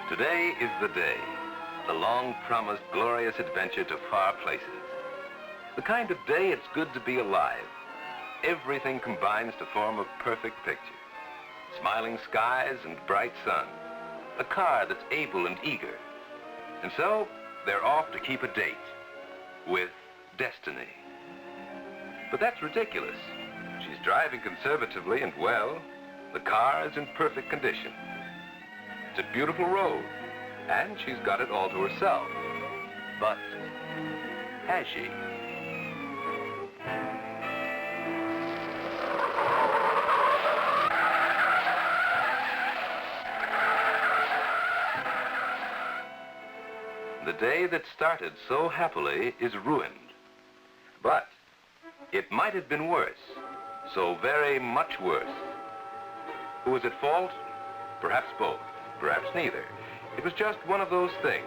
Today is the day, the long-promised glorious adventure to far places. The kind of day it's good to be alive. Everything combines to form a perfect picture. Smiling skies and bright sun. A car that's able and eager. And so, they're off to keep a date with destiny. But that's ridiculous. She's driving conservatively and well. The car is in perfect condition. It's a beautiful road, and she's got it all to herself. But has she? The day that started so happily is ruined. But it might have been worse, so very much worse. Who was at fault? Perhaps both, perhaps neither. It was just one of those things.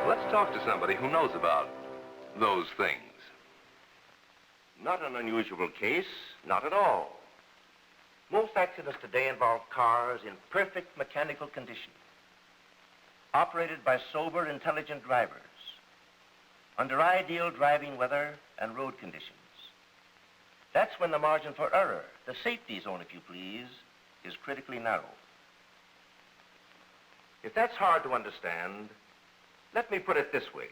Let's talk to somebody who knows about those things. Not an unusual case, not at all. Most accidents today involve cars in perfect mechanical condition, operated by sober, intelligent drivers, under ideal driving weather and road conditions. That's when the margin for error, the safety zone, if you please, is critically narrow. If that's hard to understand, let me put it this way.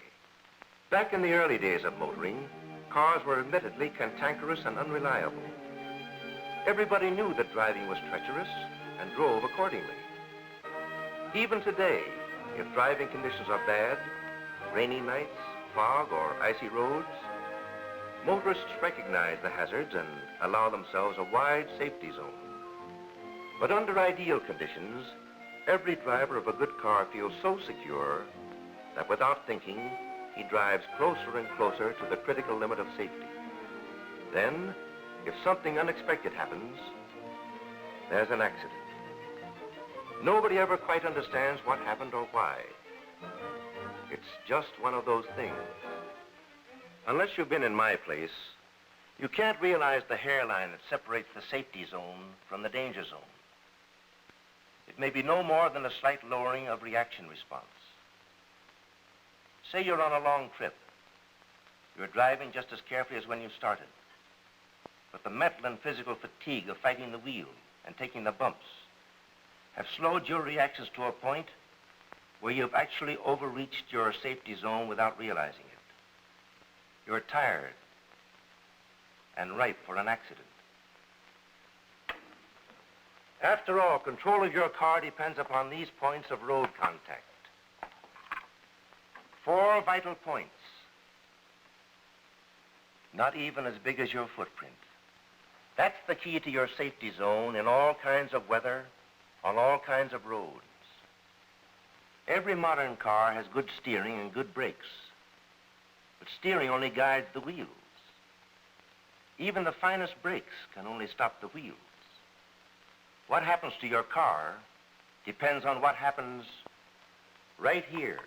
Back in the early days of motoring, cars were admittedly cantankerous and unreliable. Everybody knew that driving was treacherous and drove accordingly. Even today, if driving conditions are bad, rainy nights, fog, or icy roads, motorists recognize the hazards and allow themselves a wide safety zone. But under ideal conditions, every driver of a good car feels so secure that without thinking, he drives closer and closer to the critical limit of safety. Then, if something unexpected happens, there's an accident. Nobody ever quite understands what happened or why. It's just one of those things. Unless you've been in my place, you can't realize the hairline that separates the safety zone from the danger zone. It may be no more than a slight lowering of reaction response. Say you're on a long trip. You're driving just as carefully as when you started. But the mental and physical fatigue of fighting the wheel and taking the bumps have slowed your reactions to a point where you've actually overreached your safety zone without realizing it. You're tired and ripe for an accident. After all, control of your car depends upon these points of road contact. 4 vital points, not even as big as your footprint. That's the key to your safety zone in all kinds of weather, on all kinds of roads. Every modern car has good steering and good brakes, but steering only guides the wheels. Even the finest brakes can only stop the wheels. What happens to your car depends on what happens right here,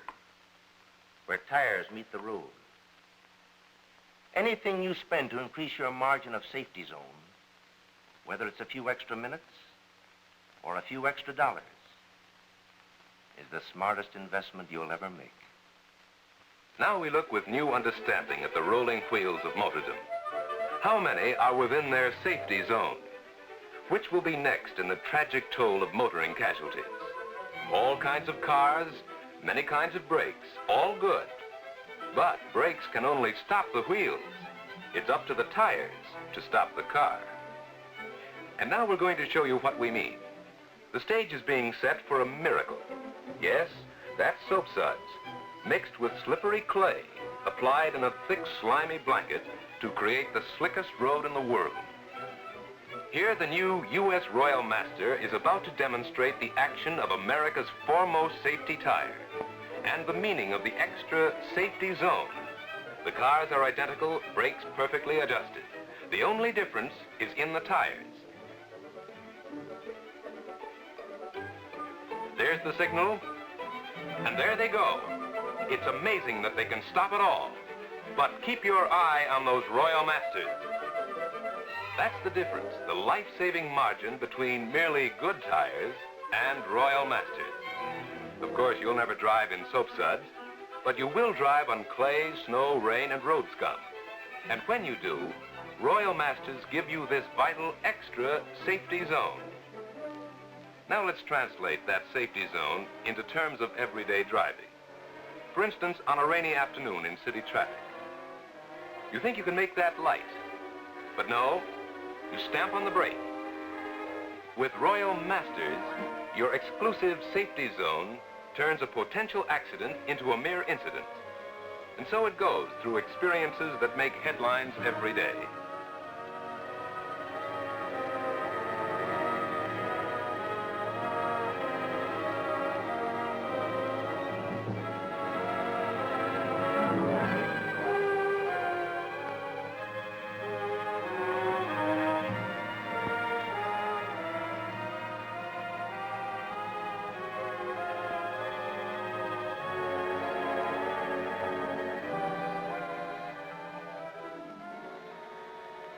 where tires meet the road. Anything you spend to increase your margin of safety zone, whether it's a few extra minutes or a few extra dollars, is the smartest investment you'll ever make. Now we look with new understanding at the rolling wheels of motordom. How many are within their safety zone? Which will be next in the tragic toll of motoring casualties? All kinds of cars, many kinds of brakes, all good. But brakes can only stop the wheels. It's up to the tires to stop the car. And now we're going to show you what we mean. The stage is being set for a miracle. Yes, that's soap suds, mixed with slippery clay, applied in a thick, slimy blanket to create the slickest road in the world. Here, the new U.S. Royal Master is about to demonstrate the action of America's foremost safety tire and the meaning of the extra safety zone. The cars are identical, brakes perfectly adjusted. The only difference is in the tires. There's the signal, and there they go. It's amazing that they can stop at all. But keep your eye on those Royal Masters. That's the difference, the life-saving margin between merely good tires and Royal Masters. Of course, you'll never drive in soap suds, but you will drive on clay, snow, rain, and road scum. And when you do, Royal Masters give you this vital extra safety zone. Now let's translate that safety zone into terms of everyday driving. For instance, on a rainy afternoon in city traffic. You think you can make that light, but no, you stamp on the brake. With Royal Masters, your exclusive safety zone turns a potential accident into a mere incident. And so it goes through experiences that make headlines every day.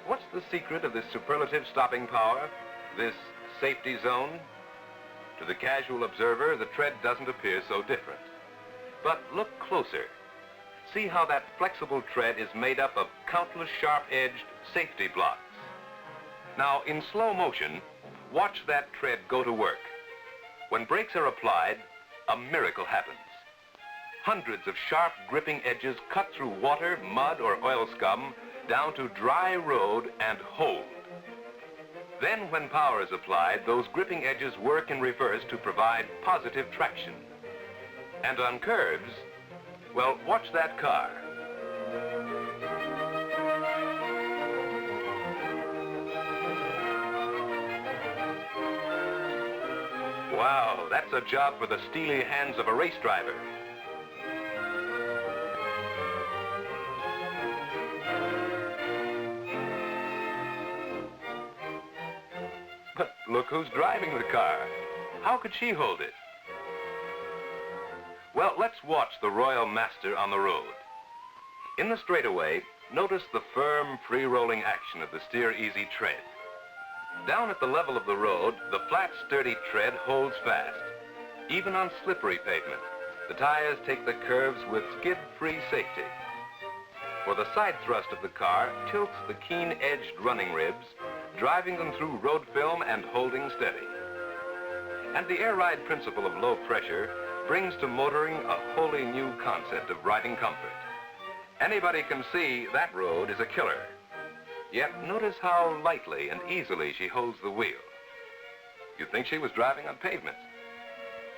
What's the secret of this superlative stopping power, this safety zone? To the casual observer, the tread doesn't appear so different. But look closer. See how that flexible tread is made up of countless sharp-edged safety blocks. Now, in slow motion, watch that tread go to work. When brakes are applied, a miracle happens. Hundreds of sharp gripping edges cut through water, mud, or oil scum down to dry road and hold. Then when power is applied, those gripping edges work in reverse to provide positive traction. And on curves, well, watch that car. Wow, that's a job for the steely hands of a race driver. But look who's driving the car. How could she hold it? Well, let's watch the Royal Master on the road. In the straightaway, notice the firm, free-rolling action of the steer-easy tread. Down at the level of the road, the flat, sturdy tread holds fast. Even on slippery pavement, the tires take the curves with skid-free safety. For the side thrust of the car tilts the keen-edged running ribs, driving them through road film and holding steady. And the air ride principle of low pressure brings to motoring a wholly new concept of riding comfort. Anybody can see that road is a killer. Yet notice how lightly and easily she holds the wheel. You'd think she was driving on pavement.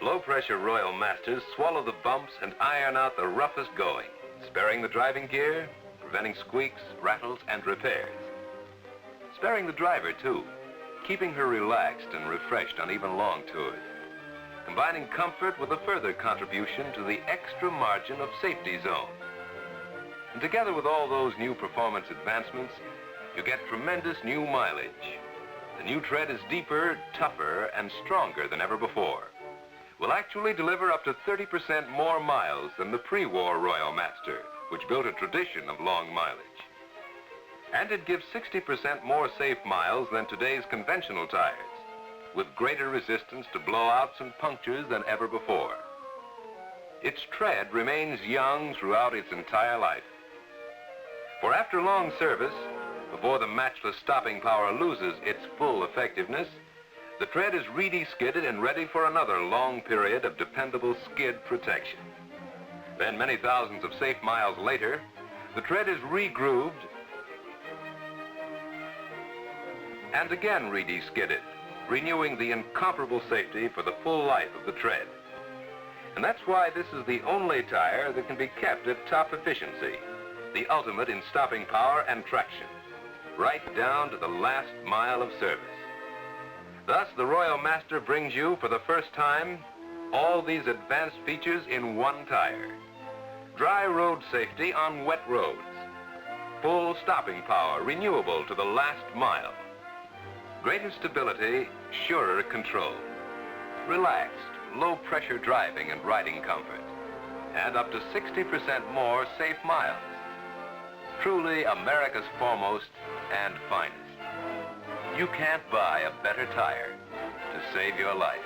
Low-pressure Royal Masters swallow the bumps and iron out the roughest going, sparing the driving gear, preventing squeaks, rattles, and repairs. Sparing the driver, too, keeping her relaxed and refreshed on even long tours. Combining comfort with a further contribution to the extra margin of safety zone. And together with all those new performance advancements, you get tremendous new mileage. The new tread is deeper, tougher, and stronger than ever before. Will actually deliver up to 30% more miles than the pre-war Royal Master, which built a tradition of long mileage. And it gives 60% more safe miles than today's conventional tires, with greater resistance to blowouts and punctures than ever before. Its tread remains young throughout its entire life. For after long service, before the matchless stopping power loses its full effectiveness, the tread is re-skidded and ready for another long period of dependable skid protection. Then many thousands of safe miles later, the tread is re-grooved and again re-skidded, renewing the incomparable safety for the full life of the tread. And that's why this is the only tire that can be kept at top efficiency, the ultimate in stopping power and traction, right down to the last mile of service. Thus, the Royal Master brings you, for the first time, all these advanced features in one tire. Dry road safety on wet roads. Full stopping power, renewable to the last mile. Greater stability, surer control. Relaxed, low-pressure driving and riding comfort. And up to 60% more safe miles. Truly America's foremost and finest. You can't buy a better tire to save your life.